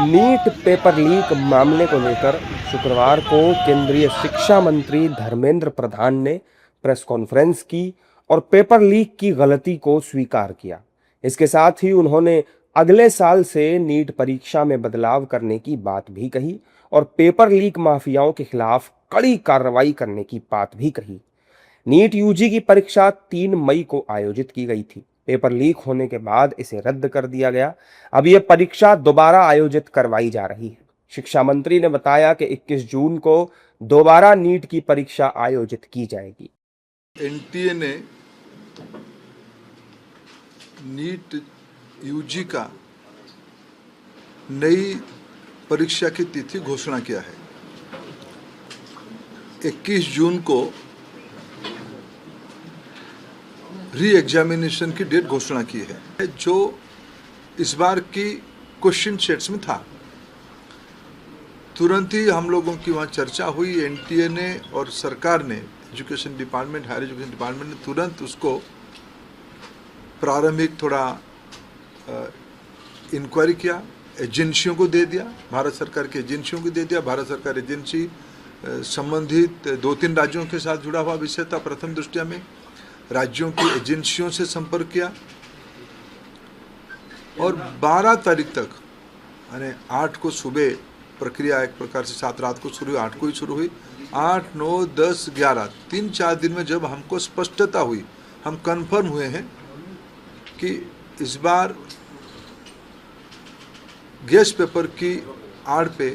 NEET paper leak मामले को लेकर शुक्रवार को केंद्रीय शिक्षा मंत्री धर्मेंद्र प्रधान ने प्रेस कॉन्फ्रेंस की और पेपर लीक की गलती को स्वीकार किया। इसके साथ ही उन्होंने अगले साल से नीट परीक्षा में बदलाव करने की बात भी कही और पेपर लीक माफियाओं के खिलाफ कड़ी कार्रवाई करने की बात भी कही। नीट यूजी की परीक्षा 3 मई को आयोजित की गई थी। पेपर लीक होने के बाद इसे रद्द कर दिया गया। अब यह परीक्षा दोबारा आयोजित करवाई जा रही है। शिक्षा मंत्री ने बताया कि 21 जून को दोबारा नीट की परीक्षा आयोजित की जाएगी। एनटीए ने नीट यूजी का नई परीक्षा की तिथि घोषणा किया है। 21 जून को री एग्जामिनेशन की डेट घोषणा की है, जो इस बार की क्वेश्चन सेट्स में था। तुरंत ही हम लोगों की वहाँ चर्चा हुई। एनटीए ने और सरकार ने, education department, higher education department ने तुरंत उसको प्रारंभिक थोड़ा इंक्वायरी किया, एजेंसियों को दे दिया, भारत सरकार की एजेंसियों को दे दिया। भारत सरकार एजेंसी संबंधित 2-3 राज्यों के साथ जुड़ा हुआ विषय था। प्रथम दृष्टया में राज्यों की एजेंसियों से संपर्क किया और 12 तारीख तक, यानी 8 को सुबह प्रक्रिया एक प्रकार से 7 रात को शुरू हुई, 8 को ही शुरू हुई। 8, 9, 10, 11 3-4 दिन में जब हमको स्पष्टता हुई, हम कंफर्म हुए हैं कि इस बार गेस्ट पेपर की आड़ पे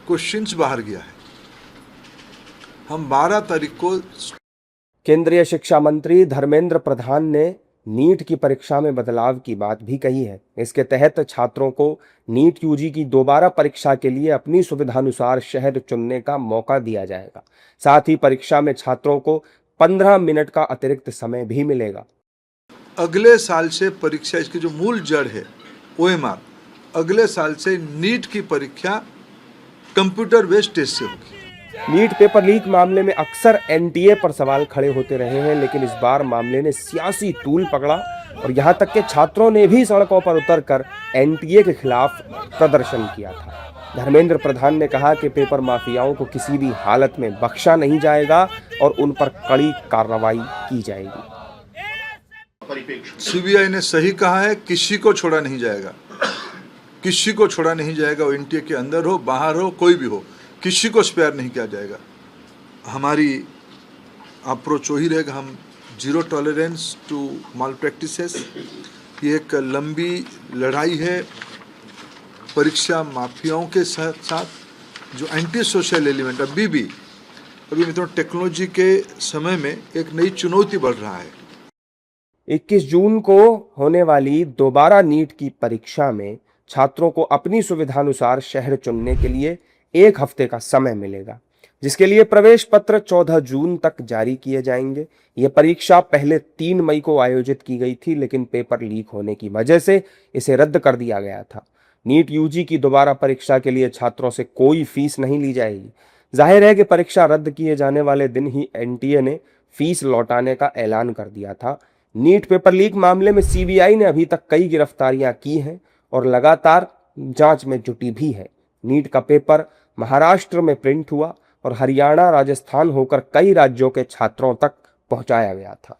क्वेश्चंस बाहर गया है। हम 12 तारीख को केंद्रीय शिक्षा मंत्री धर्मेंद्र प्रधान ने नीट की परीक्षा में बदलाव की बात भी कही है। इसके तहत छात्रों को नीट यूजी की दोबारा परीक्षा के लिए अपनी सुविधानुसार शहर चुनने का मौका दिया जाएगा। साथ ही परीक्षा में छात्रों को 15 मिनट का अतिरिक्त समय भी मिलेगा। अगले साल से परीक्षा, इसकी जो मूल जड़ है OMR, अगले साल से नीट की परीक्षा कंप्यूटर बेस्ड टेस्ट से होगी। नीट पेपर लीक मामले में अक्सर एनटीए पर सवाल खड़े होते रहे हैं, लेकिन इस बार मामले ने सियासी तूल पकड़ा और यहां तक कि छात्रों ने भी सड़कों पर उतरकर एनटीए के खिलाफ प्रदर्शन किया था। धर्मेंद्र प्रधान ने कहा कि पेपर माफियाओं को किसी भी हालत में बख्शा नहीं जाएगा और उन पर कड़ी कार्रवाई की जाएगी। सीबीआई ने सही कहा है, किसी को छोड़ा नहीं जाएगा, किसी को छोड़ा नहीं जाएगा। वो एनटीए के अंदर हो, बाहर हो, कोई भी हो, किसी को स्पेयर नहीं किया जाएगा। हमारी अप्रोच वही रहेगा, हम zero tolerance to malpractices. ये एक लंबी लड़ाई है परीक्षा माफियाओं के साथ जो एंटी सोशल एलिमेंट अभी मित्रों टेक्नोलॉजी के समय में एक नई चुनौती बढ़ रहा है। 21 जून को होने वाली दोबारा नीट की परीक्षा में छात्रों को अपनी सुविधानुसार शहर चुनने के लिए 1 हफ्ते का समय मिलेगा, जिसके लिए प्रवेश पत्र 14 जून तक जारी किए जाएंगे। यह परीक्षा पहले 3 मई को आयोजित की गई थी, लेकिन पेपर लीक होने की वजह से इसे रद्द कर दिया गया था। नीट यूजी की दोबारा परीक्षा के लिए छात्रों से कोई फीस नहीं ली जाएगी। जाहिर है कि परीक्षा रद्द किए जाने वाले दिन ही एनटीए ने फीस लौटाने का ऐलान कर दिया था। नीट पेपर लीक मामले में सीबीआई ने अभी तक कई गिरफ्तारियां की हैं और लगातार जांच में जुटी भी है। नीट का पेपर महाराष्ट्र में प्रिंट हुआ और हरियाणा, राजस्थान होकर कई राज्यों के छात्रों तक पहुंचाया गया था।